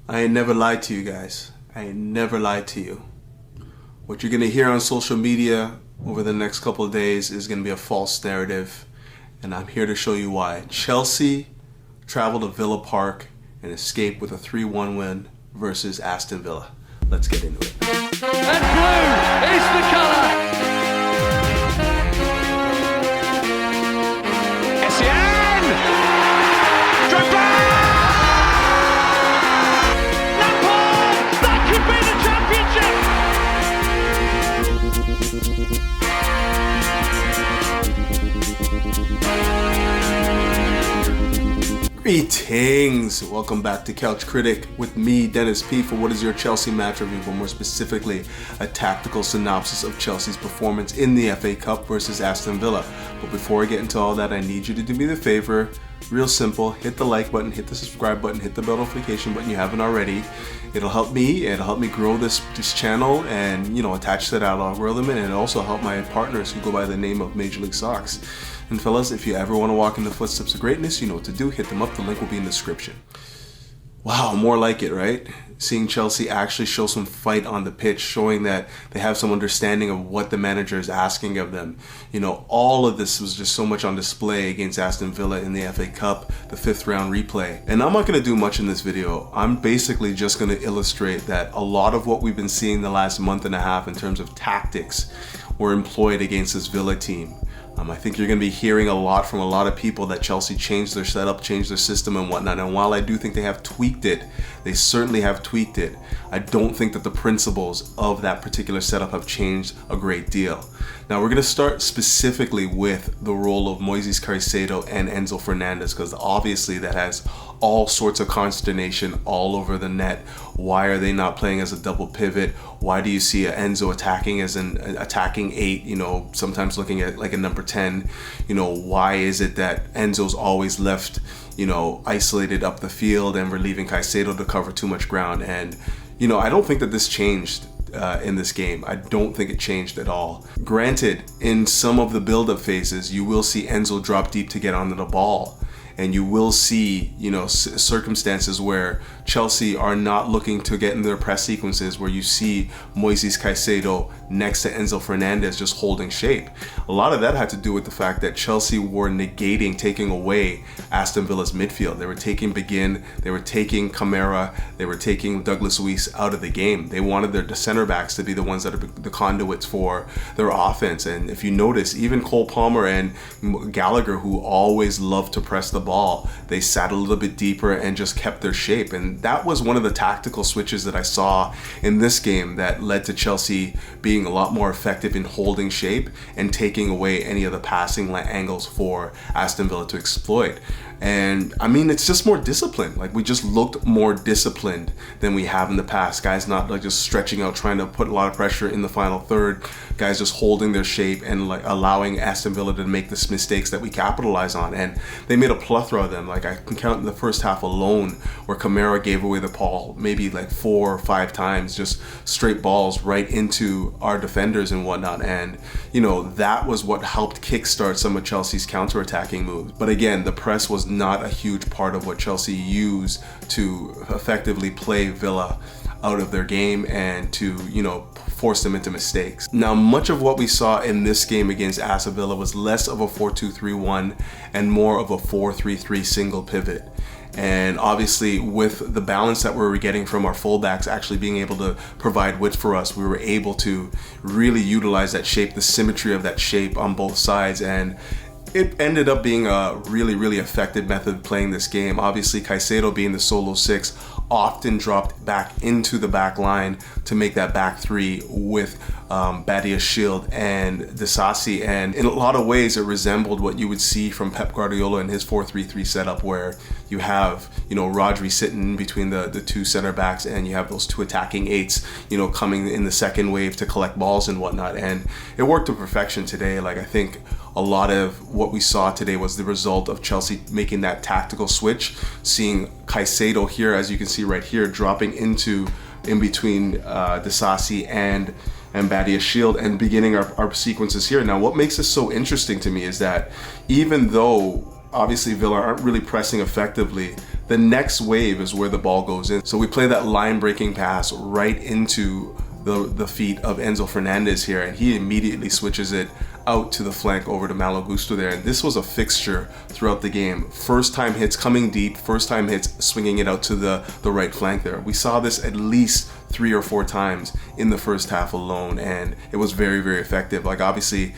I ain't never lied to you guys. I ain't never lied to you. What you're gonna hear on social media over the next couple of days is gonna be a false narrative, and I'm here to show you why. Chelsea traveled to Villa Park and escaped with a 3-1 win versus Aston Villa. Let's get into it. And blue is the colour. Greetings! Welcome back to Couch Critic with me, Dennis P, for what is your Chelsea match review, but more specifically, a tactical synopsis of Chelsea's performance in the FA Cup versus Aston Villa. But before I get into all that, I need you to do me the favor, real simple, hit the like button, hit the subscribe button, hit the bell notification button you haven't already. It'll help me grow this channel and, attach to that algorithm, and it'll also help my partners who go by the name of Major League Socks. And fellas, if you ever want to walk in the footsteps of greatness, you know what to do. Hit them up. The link will be in the description. Wow, more like it, right? Seeing Chelsea actually show some fight on the pitch, showing that they have some understanding of what the manager is asking of them. All of this was just so much on display against Aston Villa in the FA Cup, the 5th round replay. And I'm not going to do much in this video. I'm basically just going to illustrate that a lot of what we've been seeing the last month and a half in terms of tactics were employed against this Villa team. I think you're going to be hearing a lot from a lot of people that Chelsea changed their setup, changed their system and whatnot. And while I do think they have tweaked it, they certainly have tweaked it, I don't think that the principles of that particular setup have changed a great deal. Now we're going to start specifically with the role of Moises Caicedo and Enzo Fernandez, because obviously that has all sorts of consternation all over the net. Why are they not playing as a double pivot? Why do you see Enzo attacking as an attacking 8, sometimes looking at like a number 10? Why is it that Enzo's always left, isolated up the field and we're leaving Caicedo to cover too much ground? And, I don't think that this changed in this game. I don't think it changed at all. Granted, in some of the build-up phases, you will see Enzo drop deep to get onto the ball. And you will see, circumstances where Chelsea are not looking to get in their press sequences, where you see Moises Caicedo next to Enzo Fernandez just holding shape. A lot of that had to do with the fact that Chelsea were taking away Aston Villa's midfield. They were taking Begin, they were taking Kamara, they were taking Douglas Luiz out of the game. They wanted their center backs to be the ones that are the conduits for their offense. And if you notice, even Cole Palmer and Gallagher, who always love to press the ball, they sat a little bit deeper and just kept their shape. And that was one of the tactical switches that I saw in this game that led to Chelsea being a lot more effective in holding shape and taking away any of the passing angles for Aston Villa to exploit. And it's just more disciplined. Like, we just looked more disciplined than we have in the past. Guys not like just stretching out, trying to put a lot of pressure in the final third. Guys just holding their shape and like allowing Aston Villa to make the mistakes that we capitalize on. And they made a plethora of them. Like, I can count in the first half alone where Kamara gave away the ball maybe like 4 or 5 times, just straight balls right into our defenders and whatnot. And that was what helped kickstart some of Chelsea's counterattacking moves. But again, the press was not a huge part of what Chelsea used to effectively play Villa out of their game and to, force them into mistakes. Now, much of what we saw in this game against Aston Villa was less of a 4-2-3-1 and more of a 4-3-3 single pivot. And obviously, with the balance that we were getting from our fullbacks actually being able to provide width for us, we were able to really utilize that shape, the symmetry of that shape on both sides. And it ended up being a really, really effective method of playing this game. Obviously, Caicedo, being the solo 6, often dropped back into the back line to make that back 3 with Badiashile and Disasi. And in a lot of ways, it resembled what you would see from Pep Guardiola in his 4-3-3 setup, where you have, Rodri sitting in between the 2 center backs, and you have those 2 attacking 8s, coming in the second wave to collect balls and whatnot. And it worked to perfection today. Like, I think a lot of what we saw today was the result of Chelsea making that tactical switch, seeing Caicedo here, as you can see right here, dropping in between Disasi and Badiashile and beginning our sequences here. Now, what makes this so interesting to me is that even though obviously Villa aren't really pressing effectively, the next wave is where the ball goes in. So we play that line-breaking pass right into the feet of Enzo Fernandez here, and he immediately switches it out to the flank over to Malo Gusto there. And this was a fixture throughout the game. First time hits coming deep, first time hits swinging it out to the right flank there. We saw this at least 3 or 4 times in the first half alone, and it was very, very effective. Like, obviously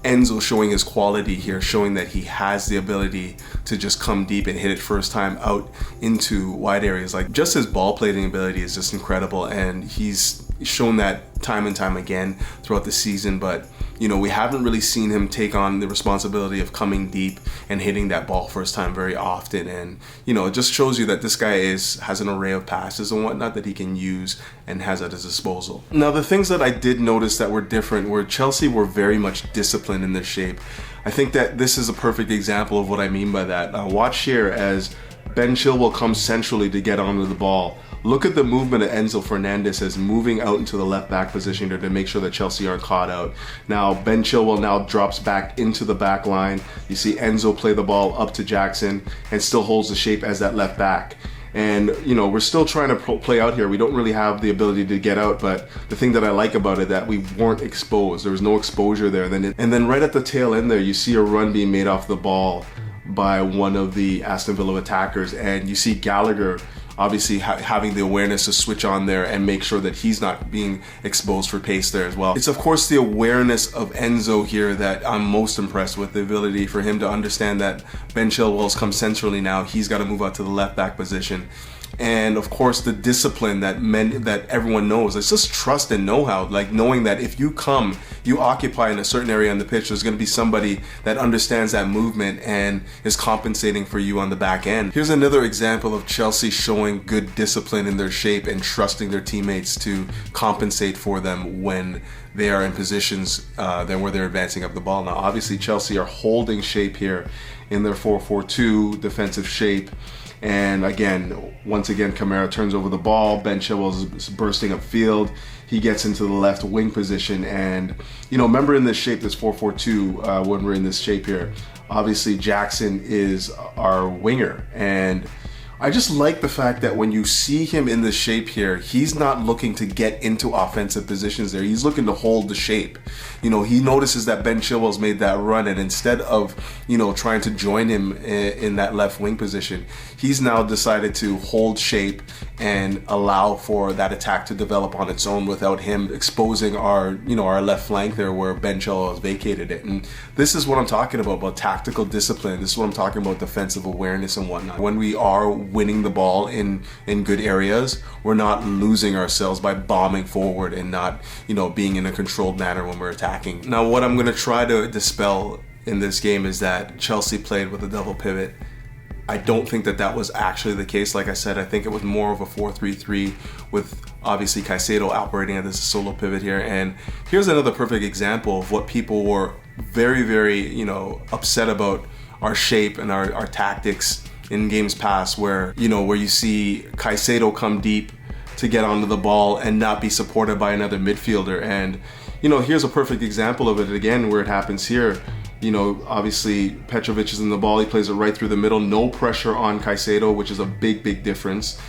Enzo showing his quality here, showing that he has the ability to just come deep and hit it first time out into wide areas. Like, just his ball playing ability is just incredible, and he's shown that time and time again throughout the season. But you know, we haven't really seen him take on the responsibility of coming deep and hitting that ball first time very often. And you know, it just shows you that this guy has an array of passes and whatnot that he can use and has at his disposal. Now, the things that I did notice that were different were Chelsea were very much disciplined in their shape. I think that this is a perfect example of what I mean by that. Watch here as Ben Chilwell comes centrally to get onto the ball. Look at the movement of Enzo Fernandez as moving out into the left back position to make sure that Chelsea aren't caught out. Now Ben Chilwell now drops back into the back line. You see Enzo play the ball up to Jackson and still holds the shape as that left back. And you know, we're still trying to play out here. We don't really have the ability to get out, but the thing that I like about it that we weren't exposed. There was no exposure there. And then right at the tail end there, you see a run being made off the ball by one of the Aston Villa attackers, and you see Gallagher obviously having the awareness to switch on there and make sure that he's not being exposed for pace there as well. It's of course the awareness of Enzo here that I'm most impressed with, the ability for him to understand that Ben Chilwell's come centrally now, he's got to move out to the left back position. And of course the discipline that everyone knows. It's just trust and know-how, like knowing that if you occupy in a certain area on the pitch, there's going to be somebody that understands that movement and is compensating for you on the back end. Here's another example of Chelsea showing good discipline in their shape and trusting their teammates to compensate for them when they are in positions where they're advancing up the ball. Now obviously Chelsea are holding shape here in their 4-4-2 defensive shape. And once again, Kamara turns over the ball. Ben Chilwell is bursting upfield. He gets into the left wing position. And, you know, remember in this shape, this 4-4-2, when we're in this shape here, obviously Jackson is our winger. And I just like the fact that when you see him in this shape here, he's not looking to get into offensive positions there. He's looking to hold the shape. You know, he notices that Ben Chilwell's made that run, and instead of, you know, trying to join him in that left wing position, he's now decided to hold shape and allow for that attack to develop on its own without him exposing our left flank there where Ben Chilwell has vacated it. And this is what I'm talking about tactical discipline. This is what I'm talking about, defensive awareness and whatnot. When we are winning the ball in good areas, we're not losing ourselves by bombing forward and not, you know, being in a controlled manner when we're attacking. Now, what I'm going to try to dispel in this game is that Chelsea played with a double pivot. I don't think that was actually the case. Like I said, I think it was more of a 4-3-3 with obviously Caicedo operating as a solo pivot here. And here's another perfect example of what people were very, very, you know, upset about our shape and our tactics in games past, where you see Caicedo come deep to get onto the ball and not be supported by another midfielder. And you know, here's a perfect example of it again where it happens here. You know, obviously Petrovic is in the ball, he plays it right through the middle, no pressure on Caicedo, which is a big difference.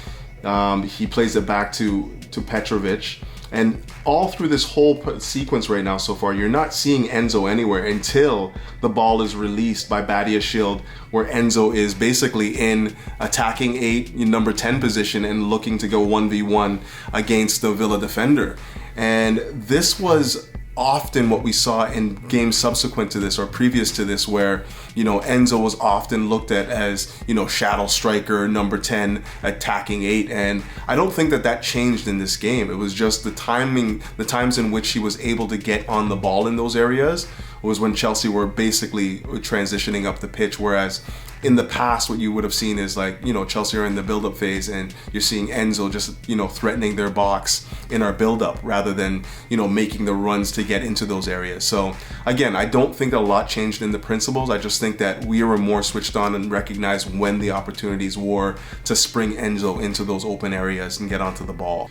He plays it back to Petrovic. And all through this whole sequence right now so far, you're not seeing Enzo anywhere until the ball is released by Badiashile, where Enzo is basically in attacking 8, number 10 position and looking to go 1v1 against the Villa defender. And this was often what we saw in games subsequent to this or previous to this, where, you know, Enzo was often looked at as, you know, shadow striker, number 10, attacking 8. And I don't think that changed in this game. It was just the timing, the times in which he was able to get on the ball in those areas was when Chelsea were basically transitioning up the pitch. Whereas in the past, what you would have seen is, like, you know, Chelsea are in the build-up phase and you're seeing Enzo just, you know, threatening their box in our build-up rather than, you know, making the runs to get into those areas. So again, I don't think a lot changed in the principles. I just think that we were more switched on and recognized when the opportunities were to spring Enzo into those open areas and get onto the ball.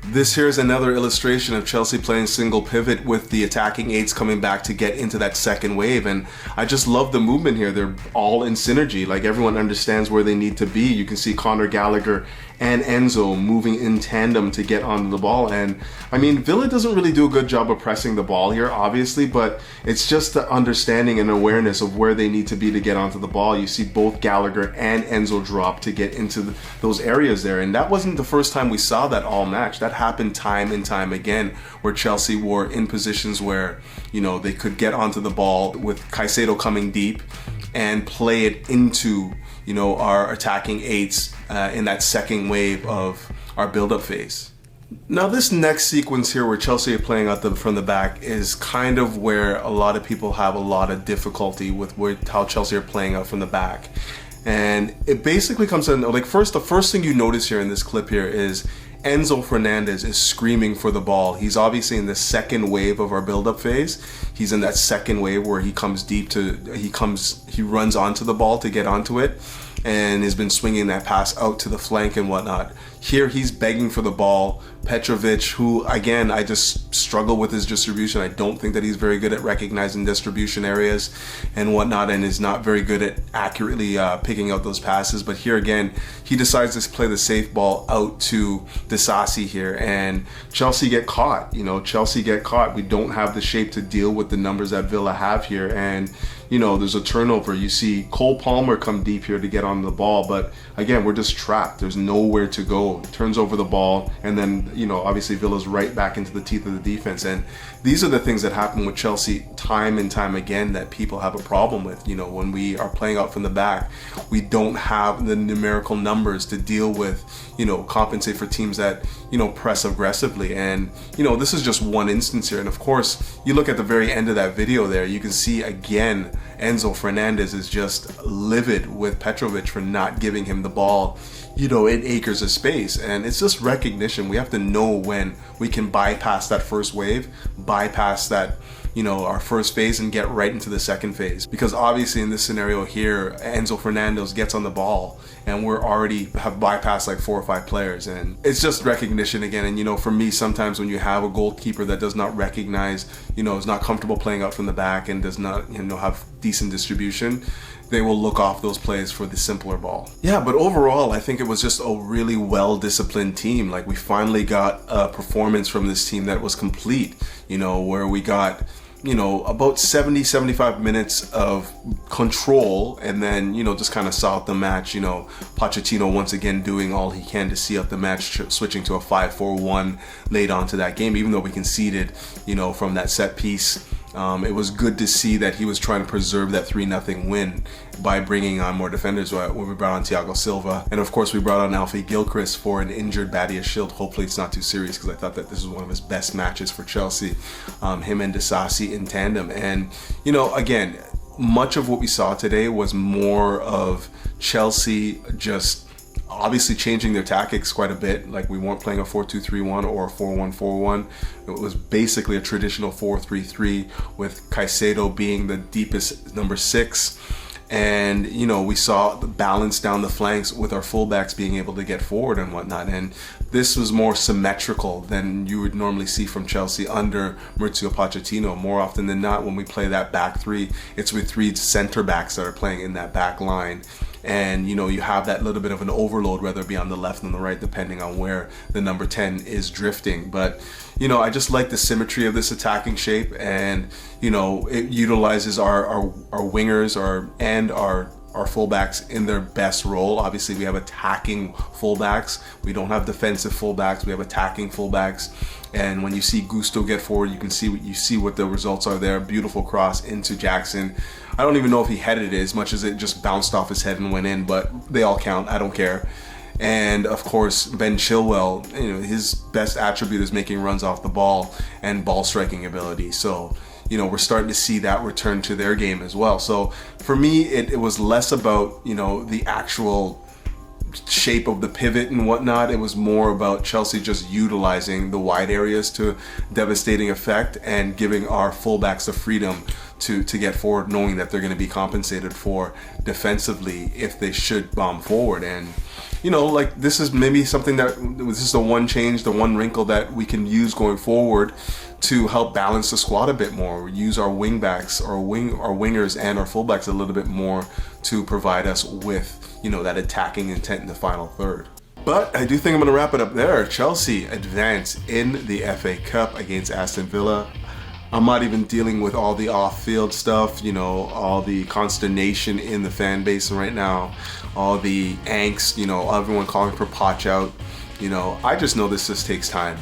This here is another illustration of Chelsea playing single pivot with the attacking eights coming back to get into that second wave, and I just love the movement here. They're all in synergy, like everyone understands where they need to be. You can see Conor Gallagher and Enzo moving in tandem to get onto the ball, and I mean, Villa doesn't really do a good job of pressing the ball here, obviously, but it's just the understanding and awareness of where they need to be to get onto the ball. You see both Gallagher and Enzo drop to get into those areas there, and that wasn't the first time we saw that all match. That happened time and time again, where Chelsea were in positions where, you know, they could get onto the ball with Caicedo coming deep and play it into, you know, our attacking eights in that second wave of our build-up phase. Now this next sequence here where Chelsea are playing out from the back is kind of where a lot of people have a lot of difficulty with how Chelsea are playing out from the back. And it basically comes in, like, the first thing you notice here in this clip here is Enzo Fernandez is screaming for the ball. He's obviously in the second wave of our build-up phase. He's in that second wave where he comes deep he runs onto the ball to get onto it, and has been swinging that pass out to the flank and whatnot. Here he's begging for the ball. Petrovic, who again, I just struggle with his distribution. I don't think that he's very good at recognizing distribution areas and whatnot, and is not very good at accurately picking out those passes. But here again, he decides to play the safe ball out to Disasi here, and Chelsea get caught. You know, Chelsea get caught. We don't have the shape to deal with the numbers that Villa have here, and you know, there's a turnover. You see Cole Palmer come deep here to get on the ball, but again, we're just trapped. There's nowhere to go. Turns over the ball, and then, you know, obviously Villa's right back into the teeth of the defense. And these are the things that happen with Chelsea time and time again that people have a problem with. You know, when we are playing out from the back, we don't have the numerical numbers to deal with, you know, compensate for teams that, you know, press aggressively. And, you know, this is just one instance here. And of course, you look at the very end of that video there, you can see again, Enzo Fernandez is just livid with Petrovic for not giving him the ball, you know, in acres of space. And it's just recognition. We have to know when we can bypass that first wave, bypass that, you know, our first phase, and get right into the second phase. Because obviously in this scenario here, Enzo Fernandez gets on the ball and we're already have bypassed like 4 or 5 players, and it's just recognition again. And you know, for me, sometimes when you have a goalkeeper that does not recognize, you know, is not comfortable playing out from the back and does not, you know, have decent distribution, they will look off those plays for the simpler ball. Yeah, but overall, I think it was just a really well-disciplined team. Like, we finally got a performance from this team that was complete, you know, where we got, you know, about 75 minutes of control, and then, you know, just kind of saw out the match. You know, Pochettino once again doing all he can to see out the match, switching to a 5-4-1 late on to that game, even though we conceded, you know, from that set piece. It was good to see that he was trying to preserve that 3-0 win by bringing on more defenders when we brought on Thiago Silva. And of course, we brought on Alfie Gilchrist for an injured Badiashile. Hopefully it's not too serious, because I thought that this was one of his best matches for Chelsea. Him and Disasi in tandem. And, you know, again, much of what we saw today was more of Chelsea just obviously changing their tactics quite a bit. Like, we weren't playing a 4-2-3-1 or a 4-1-4-1. It was basically a traditional 4-3-3 with Caicedo being the deepest number 6. And, you know, we saw the balance down the flanks with our fullbacks being able to get forward and whatnot. And this was more symmetrical than you would normally see from Chelsea under Mauricio Pochettino. More often than not, when we play that back three, it's with 3 center backs that are playing in that back line. And, you know, you have that little bit of an overload, whether it be on the left and the right, depending on where the number 10 is drifting. But, you know, I just like the symmetry of this attacking shape, and, you know, it utilizes our wingers and our fullbacks in their best role. Obviously, we have attacking fullbacks. We don't have defensive fullbacks. We have attacking fullbacks. And when you see Gusto get forward, you see what the results are there. Beautiful cross into Jackson. I don't even know if he headed it as much as it just bounced off his head and went in, but they all count. I don't care. And of course, Ben Chilwell, you know, his best attribute is making runs off the ball and ball striking ability. So, you know, we're starting to see that return to their game as well. So for me, it was less about, you know, the actual shape of the pivot and whatnot. It was more about Chelsea just utilizing the wide areas to devastating effect and giving our fullbacks the freedom to get forward, knowing that they're going to be compensated for defensively if they should bomb forward. And like this is maybe something this is the one change, the one wrinkle that we can use going forward to help balance the squad a bit more. Use our wingbacks, our wingers, and our fullbacks a little bit more to provide us with, that attacking intent in the final third. But I do think I'm going to wrap it up there. Chelsea advance in the FA Cup against Aston Villa. I'm not even dealing with all the off-field stuff, all the consternation in the fan base right now, all the angst, everyone calling for Poch out. I just know this just takes time,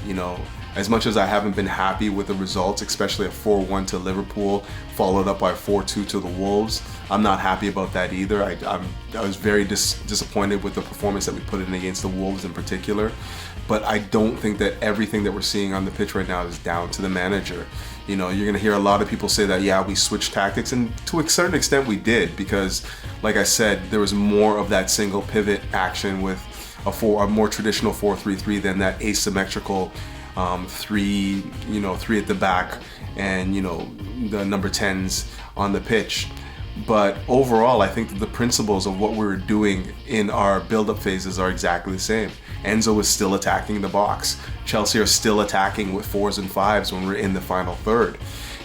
As much as I haven't been happy with the results, especially a 4-1 to Liverpool, followed up by 4-2 to the Wolves, I'm not happy about that either. I was very disappointed with the performance that we put in against the Wolves in particular. But I don't think that everything that we're seeing on the pitch right now is down to the manager. You're going to hear a lot of people say that, yeah, we switched tactics, and to a certain extent we did, because, like I said, there was more of that single pivot action with a more traditional 4-3-3 than that asymmetrical three at the back and the number 10s on the pitch. But overall, I think that the principles of what we were doing in our build-up phases are exactly the same. Enzo is still attacking the box. Chelsea are still attacking with 4s and 5s when we're in the final third.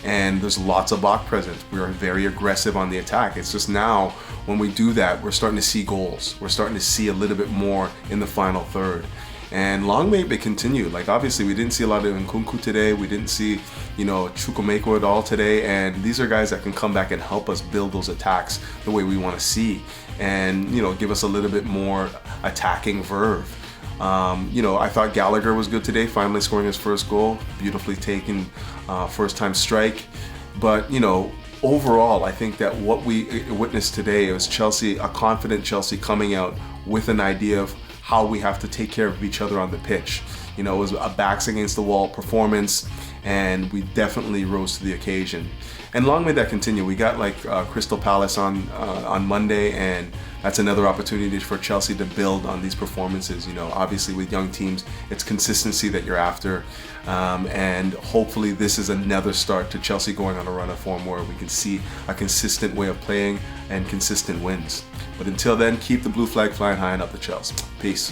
And there's lots of Bach presence. We are very aggressive on the attack. It's just now, when we do that, we're starting to see goals. We're starting to see a little bit more in the final third. And long may it continue. Like, obviously, we didn't see a lot of Nkunku today. We didn't see, Chukwuemeka at all today. And these are guys that can come back and help us build those attacks the way we want to see. And, give us a little bit more attacking verve. I thought Gallagher was good today, finally scoring his first goal. Beautifully taken first-time strike. But, overall, I think that what we witnessed today was Chelsea, a confident Chelsea coming out with an idea of how we have to take care of each other on the pitch. It was a backs against the wall performance, and we definitely rose to the occasion. And long may that continue. We got Crystal Palace on Monday, and that's another opportunity for Chelsea to build on these performances. Obviously with young teams, it's consistency that you're after. And hopefully this is another start to Chelsea going on a run of form where we can see a consistent way of playing and consistent wins. But until then, keep the blue flag flying high and up the Chelsea. Peace.